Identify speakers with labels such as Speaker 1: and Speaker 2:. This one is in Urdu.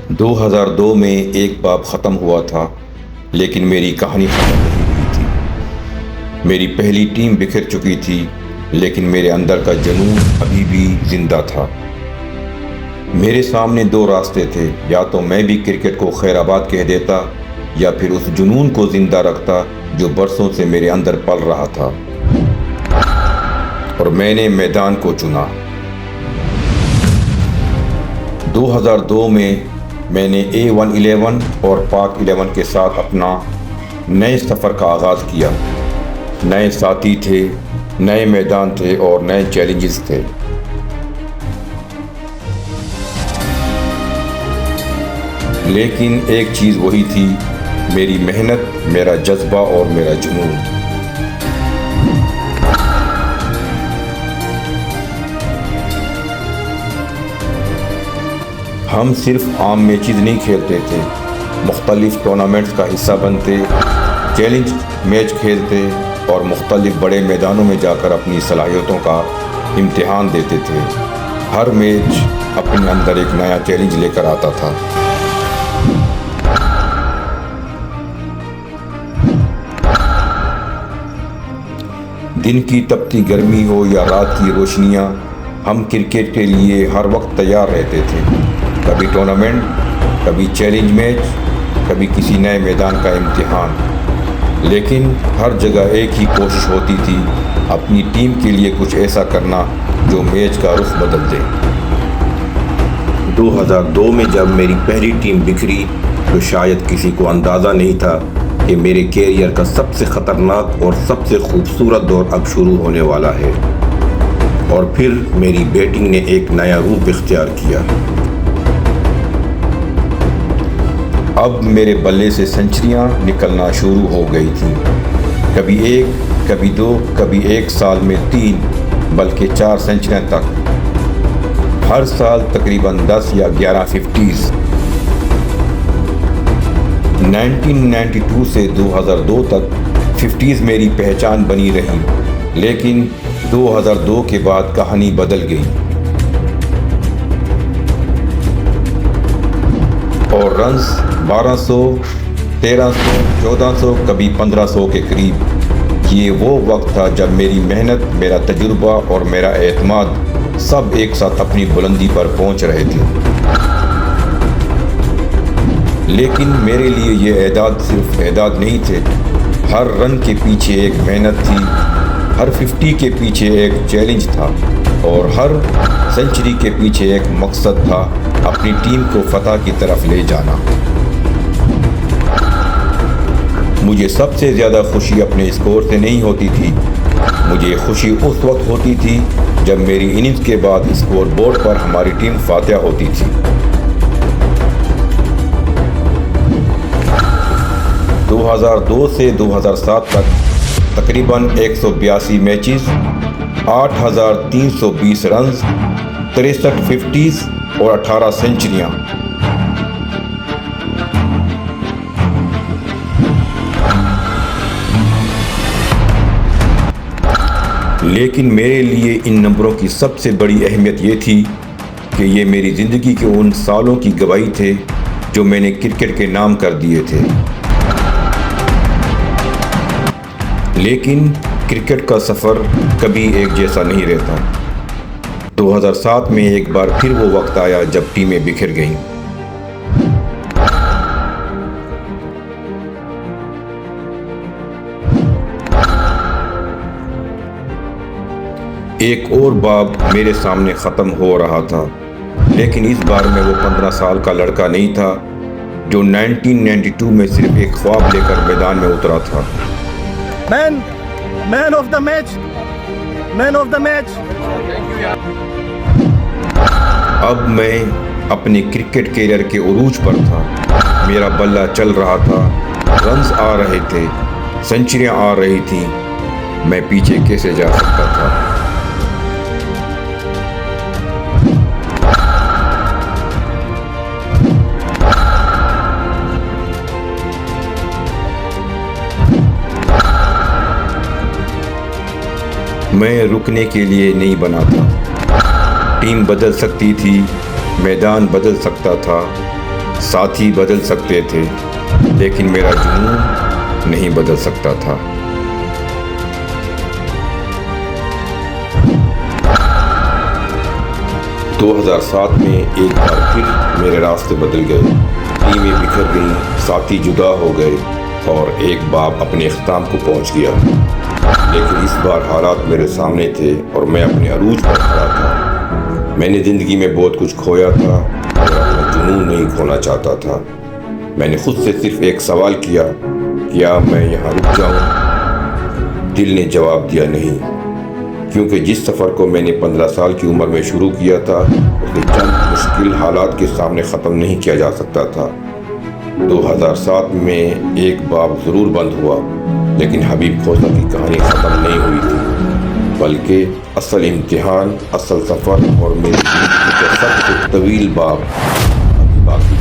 Speaker 1: 2002 میں ایک باب ختم ہوا تھا، لیکن میری کہانی ختم نہیں ہوئی تھی۔ میری پہلی ٹیم بکھر چکی تھی، لیکن میرے اندر کا جنون ابھی بھی زندہ تھا۔ میرے سامنے دو راستے تھے، یا تو میں بھی کرکٹ کو خیر آباد کہہ دیتا یا پھر اس جنون کو زندہ رکھتا جو برسوں سے میرے اندر پل رہا تھا، اور میں نے میدان کو چنا۔ 2002 میں نے A111 اور پاک 11 کے ساتھ اپنا نئے سفر کا آغاز کیا۔ نئے ساتھی تھے، نئے میدان تھے اور نئے چیلنجز تھے۔ لیکن ایک چیز وہی تھی، میری محنت، میرا جذبہ اور میرا جنون۔ ہم صرف عام میچز نہیں کھیلتے تھے، مختلف ٹورنامنٹس کا حصہ بنتے، چیلنج میچ کھیلتے اور مختلف بڑے میدانوں میں جا کر اپنی صلاحیتوں کا امتحان دیتے تھے۔ ہر میچ اپنے اندر ایک نیا چیلنج لے کر آتا تھا۔ دن کی تپتی گرمی ہو یا رات کی روشنیاں، ہم کرکٹ کے لیے ہر وقت تیار رہتے تھے۔ کبھی ٹورنامنٹ، کبھی چیلنج میچ، کبھی کسی نئے میدان کا امتحان، لیکن ہر جگہ ایک ہی کوشش ہوتی تھی، اپنی ٹیم کے لیے کچھ ایسا کرنا جو میچ کا رخ بدل دے۔ 2002 میں جب میری پہلی ٹیم بکھری تو شاید کسی کو اندازہ نہیں تھا کہ میرے کیریئر کا سب سے خطرناک اور سب سے خوبصورت دور اب شروع ہونے والا ہے۔ اور پھر میری بیٹنگ نے ایک نیا روپ اختیار کیا۔ اب میرے بلے سے سنچریاں نکلنا شروع ہو گئی تھیں، کبھی ایک، کبھی دو، کبھی ایک سال میں 3 بلکہ 4 سنچریاں تک۔ ہر سال تقریباً 10 یا 11 50s۔ 1992 سے 2002 تک 50s میری پہچان بنی رہی، لیکن 2002 کے بعد کہانی بدل گئی اور رنز 1200، 1300، 1400، کبھی 1500 کے قریب۔ یہ وہ وقت تھا جب میری محنت، میرا تجربہ اور میرا اعتماد سب ایک ساتھ اپنی بلندی پر پہنچ رہے تھے۔ لیکن میرے لیے یہ اعداد صرف اعداد نہیں تھے، ہر رن کے پیچھے ایک محنت تھی، ہر 50 کے پیچھے ایک چیلنج تھا اور ہر سنچری کے پیچھے ایک مقصد تھا، اپنی ٹیم کو فتح کی طرف لے جانا۔ مجھے سب سے زیادہ خوشی اپنے اسکور سے نہیں ہوتی تھی، مجھے خوشی اس وقت ہوتی تھی جب میری اننگز کے بعد اسکور بورڈ پر ہماری ٹیم فاتح ہوتی تھی۔ 2002 سے 2007 تک تقریباً 182 میچز، 8320 رنز، 63 50s اور 18 سنچریاں۔ لیکن میرے لیے ان نمبروں کی سب سے بڑی اہمیت یہ تھی کہ یہ میری زندگی کے ان سالوں کی گواہی تھے جو میں نے کرکٹ کے نام کر دیے تھے۔ لیکن کرکٹ کا سفر کبھی ایک جیسا نہیں رہتا۔ 2007 میں ایک بار پھر وہ وقت آیا جب ٹیمیں بکھر گئیں۔ ایک اور باب میرے سامنے ختم ہو رہا تھا، لیکن اس بار میں وہ 15 سال کا لڑکا نہیں تھا جو 1992 میں صرف ایک خواب لے کر میدان میں اترا تھا۔
Speaker 2: Man of the match.
Speaker 1: اب میں اپنے کرکٹ کیریئر کے عروج پر تھا، میرا بلہ چل رہا تھا، رنز آ رہے تھے، سنچریاں آ رہی تھیں، میں پیچھے کیسے جا سکتا تھا؟ میں رکنے کے لیے نہیں بنا تھا۔ ٹیم بدل سکتی تھی، میدان بدل سکتا تھا، ساتھی بدل سکتے تھے لیکن میرا جنون نہیں بدل سکتا تھا۔ 2007 میں ایک بار پھر میرے راستے بدل گئے، ٹیمیں بکھر گئیں، ساتھی جدا ہو گئے اور ایک باب اپنے اختتام کو پہنچ گیا۔ لیکن اس بار حالات میرے سامنے تھے اور میں اپنے عروج پر کھڑا تھا۔ میں نے زندگی میں بہت کچھ کھویا تھا اور اپنا جنون نہیں کھونا چاہتا تھا۔ میں نے خود سے صرف ایک سوال کیا، کیا میں یہاں رک جاؤں؟ دل نے جواب دیا نہیں، کیونکہ جس سفر کو میں نے 15 سال کی عمر میں شروع کیا تھا اسے چند مشکل حالات کے سامنے ختم نہیں کیا جا سکتا تھا۔ 2007 میں ایک باب ضرور بند ہوا، لیکن حبیب کھوسہ کی کہانی ختم نہیں ہوئی تھی، بلکہ اصل امتحان، اصل سفر اور میری زندگی کا سب سے طویل باب ابھی باقی